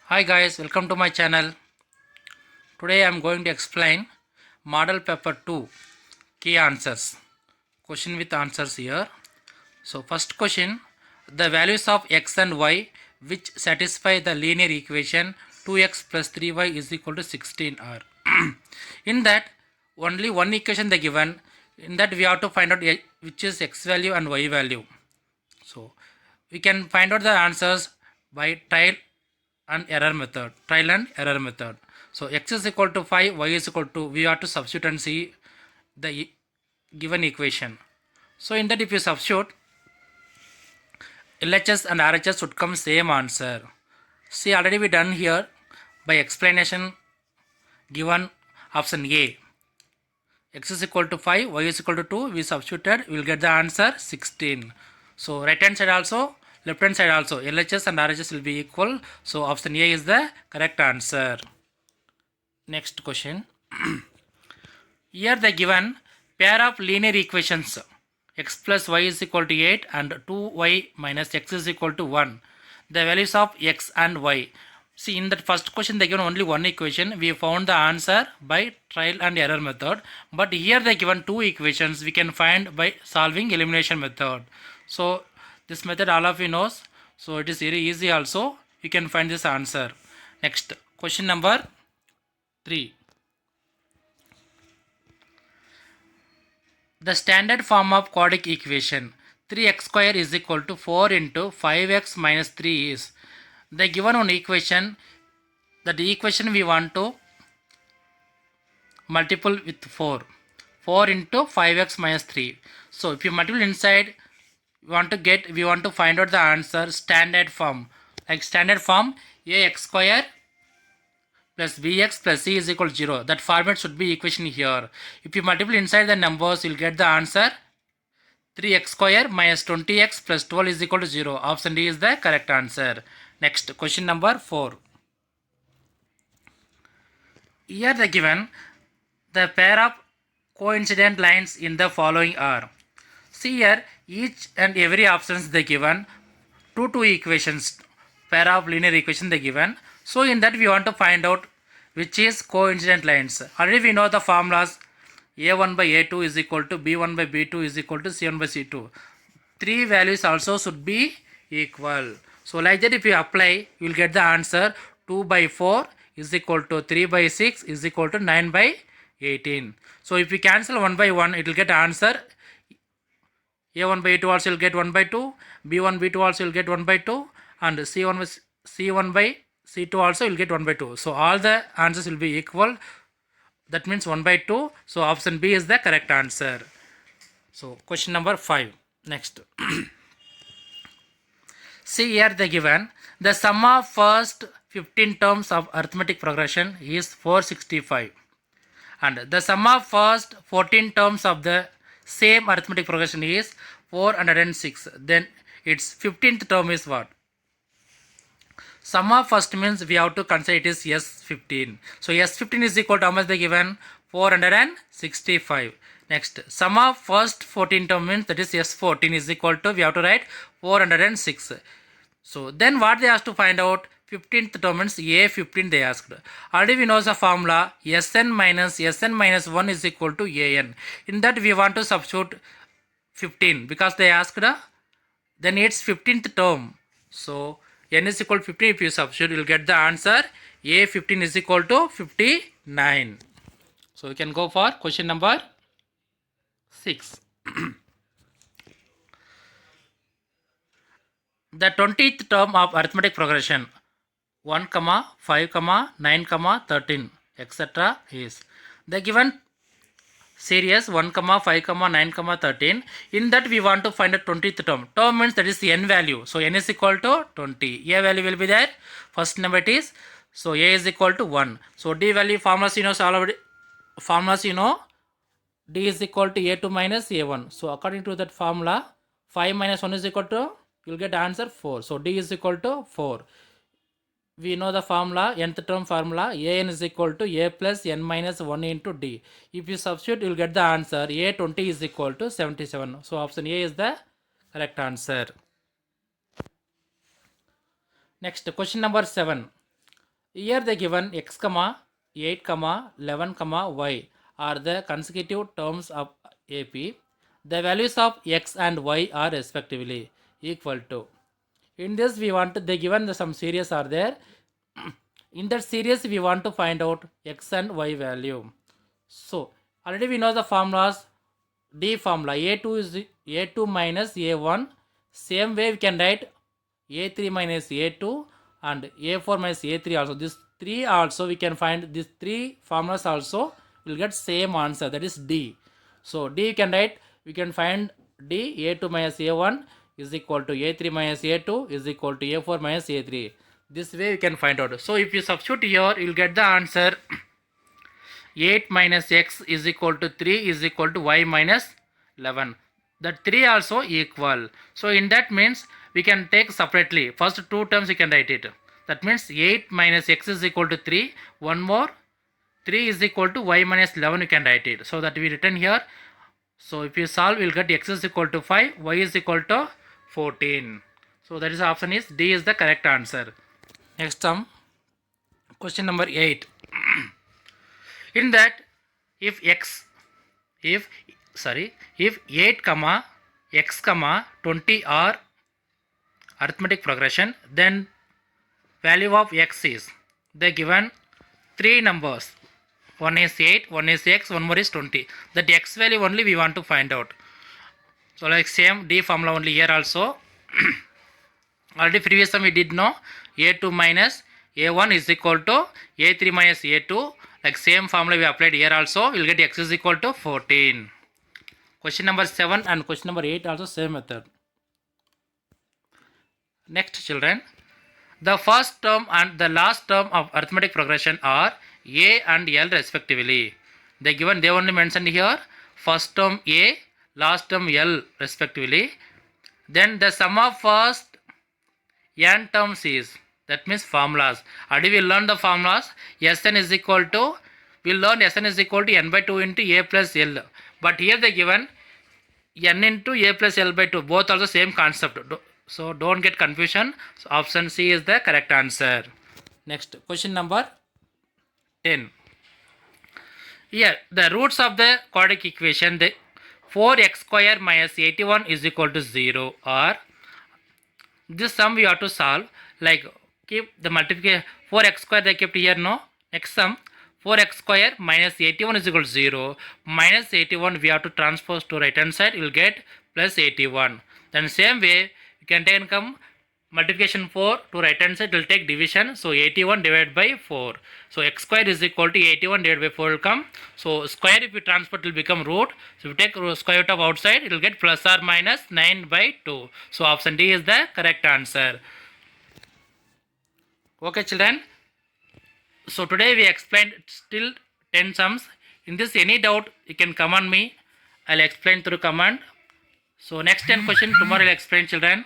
Hi guys, welcome to my channel. Today I am going to explain Model Paper 2 key answers. Question with answers here. So first question, the values of x and y which satisfy the linear equation 2x plus 3y is equal to 16 are. In that only one equation they given. In that we have to find out which is x value and y value. So we can find out the answers by trial and error method. So x is equal to 5, y is equal to, we have to substitute and see the given equation. So in that if you substitute, LHS and RHS would come same answer. See, already we done here by explanation given option A. X is equal to 5, y is equal to 2, we substituted, we will get the answer 16. So right hand side also, left hand side also, LHS and RHS will be equal. So option A is the correct answer. Next question. Here the given pair of linear equations x plus y is equal to 8 and 2y minus x is equal to 1. The values of x and y. See, in that first question they given only one equation. We found the answer by trial and error method. But here they given two equations. We can find by solving elimination method. So this method all of you knows. So it is very easy also. You can find this answer. Next question number 3. The standard form of quadratic equation 3x square is equal to 4 into 5x minus 3 is the given one equation. That equation we want to multiple with 4. 4 into 5x minus 3. So if you multiple inside, we want to find out the answer standard form. Like standard form ax square plus bx plus c is equal to 0. That format should be equation here. If you multiply inside the numbers, you will get the answer 3x square minus 20x plus 12 is equal to 0. Option D is the correct answer. Next question number 4. Here the given the pair of coincident lines in the following are. See here each and every options they given two equations, pair of linear equation they given. So in that we want to find out which is coincident lines. Already we know the formulas. A1 by A2 is equal to B1 by B2 is equal to C1 by C2. Three values also should be equal. So like that if you apply, you will get the answer 2 by 4 is equal to 3 by 6 is equal to 9 by 18. So if we cancel 1 by 1, it will get answer A1 by A2 also will get 1 by 2, B1 B2 also will get 1 by 2, and C1 by C2 also will get 1 by 2. So all the answers will be equal. That means 1 by 2. So option B is the correct answer. So question number 5. Next. See here the given. The sum of first 15 terms of arithmetic progression is 465. And the sum of first 14 terms of the same arithmetic progression is 406. Then its 15th term is what? Sum of first means we have to consider it is S15. So S15 is equal to how much they given? 465. Next, sum of first 14 term means that is S14 is equal to, we have to write 406. So then what they asked to find out? 15th term means A15 they asked. Already we know the formula Sn minus 1 is equal to An. In that we want to substitute 15 because they asked then it's 15th term. So n is equal to 15. If you substitute, you will get the answer A15 is equal to 59. So we can go for question number 6. The 20th term of arithmetic progression 1, 5, 9, 13 etc. is the given series 1, 5, 9, 13. In that we want to find a 20th term. Term means that is the n value. So n is equal to 20. A value will be there. First number it is. So A is equal to 1. So D value formulas you know already. Formulas you know. D is equal to A2 minus A1. So according to that formula 5 minus 1 is equal to, you will get answer 4. So D is equal to 4. We know the formula, nth term formula, an is equal to a plus n minus 1 into d. If you substitute, you will get the answer a20 is equal to 77. So option A is the correct answer. Next, question number 7. Here they given x comma 8 comma 11 comma y are the consecutive terms of AP. The values of x and y are respectively equal to. In this we want to, they given some series are there. In that series we want to find out x and y value. So already we know the formulas. D formula a2 is a2 minus a1. Same way we can write a3 minus a2 and a4 minus a3 also. This 3 also we can find, these 3 formulas also will get same answer, that is D. So D you can write, we can find D, a2 minus a1 is equal to a3 minus a2 is equal to a4 minus a3. This way we can find out. So if you substitute here, you will get the answer 8 minus x is equal to 3 is equal to y minus 11. That 3 also equal. So in that means we can take separately. First two terms we can write it. That means 8 minus x is equal to 3. One more 3 is equal to y minus 11 you can write it. So that we written here. So if you solve, we'll get x is equal to 5, y is equal to 14. So that is option is D is the correct answer. Next term, question number 8. In that, if 8 comma x comma 20 are arithmetic progression, then value of x is, they given 3 numbers. One is 8, one is x, one more is 20. That x value only we want to find out. So like same D formula only here also. Already previous time we did know a2 minus a1 is equal to a3 minus a2. Like same formula we applied here also. We will get x is equal to 14. Question number 7 and question number 8 also same method. Next children, the first term and the last term of arithmetic progression are a and l respectively. They only mentioned here first term a, last term l respectively. Then the sum of first n terms is, that means formulas. Already we learned the formulas. Sn is equal to, we learned Sn is equal to n by 2 into a plus l. But here they given n into a plus l by 2. Both also same concept. So don't get confusion. So option C is the correct answer. Next question number 10. Here the roots of the quadratic equation, the 4x square minus 81 is equal to 0 are, this sum we have to solve. Like keep the multiplication 4x square they kept here, no. Next sum 4x square minus 81 is equal to 0. Minus 81 we have to transpose to right hand side, you will get plus 81. Then same way you can take multiplication 4 to right hand side, will take division. So 81 divided by 4. So x square is equal to 81 divided by 4 will come. So square if you transport will become root. So if you take square root of outside, it will get plus or minus 9 by 2. So option D is the correct answer. Okay children. So today we explained still 10 sums. In this any doubt you can comment me. I'll explain through command. So next 10 question tomorrow I'll explain children.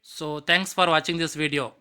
So thanks for watching this video.